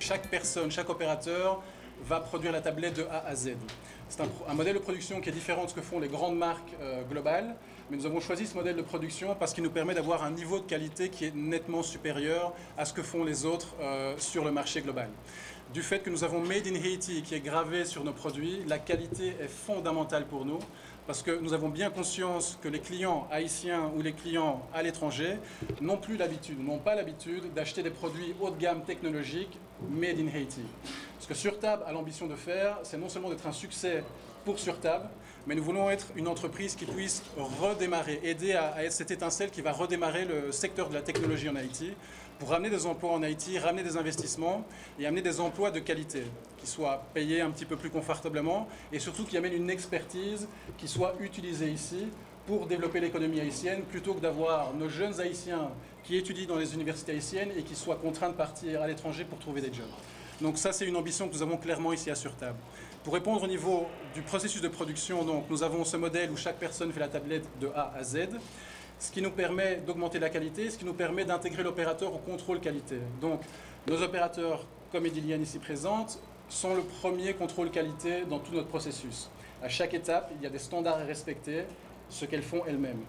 chaque personne, chaque opérateur va produire la tablette de A à Z. C'est un modèle de production qui est différent de ce que font les grandes marques globales, mais nous avons choisi ce modèle de production parce qu'il nous permet d'avoir un niveau de qualité qui est nettement supérieur à ce que font les autres sur le marché global. Du fait que nous avons Made in Haiti qui est gravé sur nos produits, la qualité est fondamentale pour nous parce que nous avons bien conscience que les clients haïtiens ou les clients à l'étranger n'ont pas l'habitude d'acheter des produits haut de gamme technologiques Made in Haiti. Ce que Surtab a l'ambition de faire, c'est non seulement d'être un succès pour Surtab, mais nous voulons être une entreprise qui puisse redémarrer, aider à être cette étincelle qui va redémarrer le secteur de la technologie en Haïti, pour ramener des emplois en Haïti, ramener des investissements et amener des emplois de qualité, qui soient payés un petit peu plus confortablement et surtout qui amènent une expertise qui soit utilisée ici pour développer l'économie haïtienne, plutôt que d'avoir nos jeunes haïtiens qui étudient dans les universités haïtiennes et qui soient contraints de partir à l'étranger pour trouver des jobs. Donc ça, c'est une ambition que nous avons clairement ici à Surtab. Pour répondre au niveau du processus de production, donc, nous avons ce modèle où chaque personne fait la tablette de A à Z, ce qui nous permet d'augmenter la qualité, ce qui nous permet d'intégrer l'opérateur au contrôle qualité. Donc nos opérateurs, comme Ediliane ici présente, sont le premier contrôle qualité dans tout notre processus. À chaque étape, il y a des standards à respecter, ce qu'elles font elles-mêmes.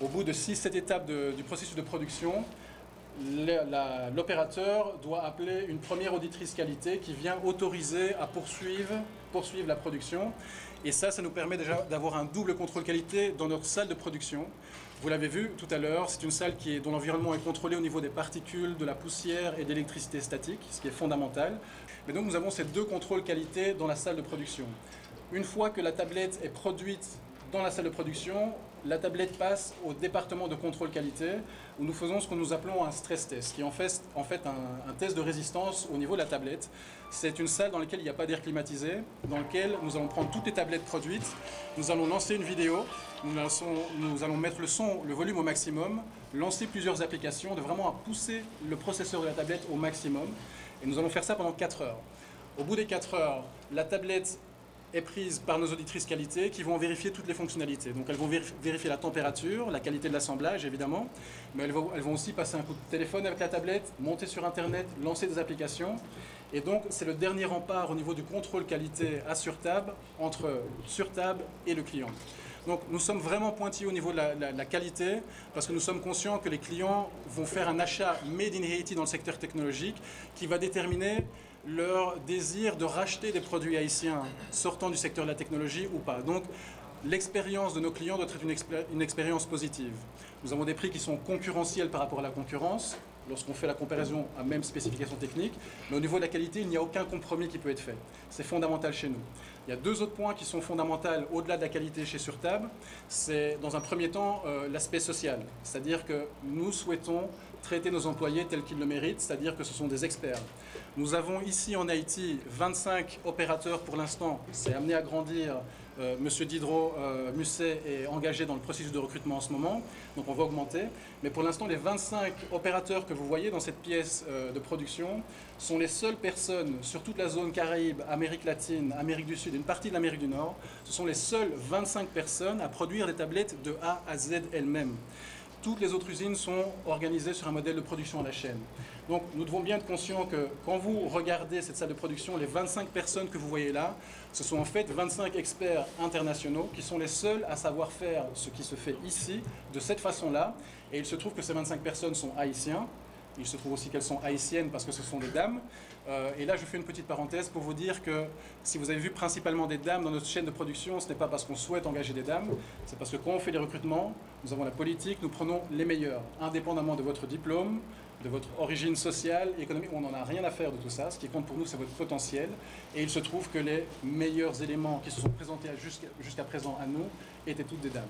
Au bout de 6-7 étapes du processus de production, l'opérateur doit appeler une première auditrice qualité qui vient autoriser à poursuivre la production. Et ça nous permet déjà d'avoir un double contrôle qualité dans notre salle de production. Vous l'avez vu tout à l'heure, c'est une salle dont l'environnement est contrôlé au niveau des particules, de la poussière et de l'électricité statique, ce qui est fondamental. Mais donc nous avons ces deux contrôles qualité dans la salle de production. Une fois que la tablette est produite dans la salle de production, la tablette passe au département de contrôle qualité où nous faisons ce que nous appelons un stress test, qui est en fait un test de résistance au niveau de la tablette. C'est une salle dans laquelle il n'y a pas d'air climatisé, dans laquelle nous allons prendre toutes les tablettes produites, nous allons lancer une vidéo, nous allons mettre le volume au maximum, lancer plusieurs applications, de vraiment pousser le processeur de la tablette au maximum. Et nous allons faire ça pendant 4 heures. Au bout des 4 heures, la tablette est prise par nos auditrices qualité qui vont vérifier toutes les fonctionnalités. Donc elles vont vérifier la température, la qualité de l'assemblage évidemment, mais elles vont aussi passer un coup de téléphone avec la tablette, monter sur internet, lancer des applications. Et donc c'est le dernier rempart au niveau du contrôle qualité à Surtab, entre Surtab et le client. Donc nous sommes vraiment pointillés au niveau de la qualité parce que nous sommes conscients que les clients vont faire un achat Made in Haiti dans le secteur technologique qui va déterminer leur désir de racheter des produits haïtiens sortant du secteur de la technologie ou pas. Donc l'expérience de nos clients doit être une expérience positive. Nous avons des prix qui sont concurrentiels par rapport à la concurrence lorsqu'on fait la comparaison à même spécification technique, mais au niveau de la qualité, il n'y a aucun compromis qui peut être fait. C'est fondamental chez nous. Il y a deux autres points qui sont fondamentaux au-delà de la qualité chez Surtab. C'est dans un premier temps l'aspect social, c'est-à-dire que nous souhaitons traiter nos employés tels qu'ils le méritent, c'est-à-dire que ce sont des experts. Nous avons ici en Haïti 25 opérateurs pour l'instant, c'est amené à grandir. Monsieur Diderot Musset est engagé dans le processus de recrutement en ce moment, donc on va augmenter. Mais pour l'instant, les 25 opérateurs que vous voyez dans cette pièce de production sont les seules personnes sur toute la zone Caraïbes, Amérique latine, Amérique du Sud, une partie de l'Amérique du Nord. Ce sont les seules 25 personnes à produire des tablettes de A à Z elles-mêmes. Toutes les autres usines sont organisées sur un modèle de production à la chaîne. Donc nous devons bien être conscients que quand vous regardez cette salle de production, les 25 personnes que vous voyez là, ce sont en fait 25 experts internationaux qui sont les seuls à savoir faire ce qui se fait ici, de cette façon-là. Et il se trouve que ces 25 personnes sont haïtiens. Il se trouve aussi qu'elles sont haïtiennes parce que ce sont des dames. Et là, je fais une petite parenthèse pour vous dire que si vous avez vu principalement des dames dans notre chaîne de production, ce n'est pas parce qu'on souhaite engager des dames, c'est parce que quand on fait les recrutements, nous avons la politique, nous prenons les meilleurs, indépendamment de votre diplôme, de votre origine sociale, économique, on n'en a rien à faire de tout ça. Ce qui compte pour nous, c'est votre potentiel. Et il se trouve que les meilleurs éléments qui se sont présentés jusqu'à présent à nous étaient toutes des dames.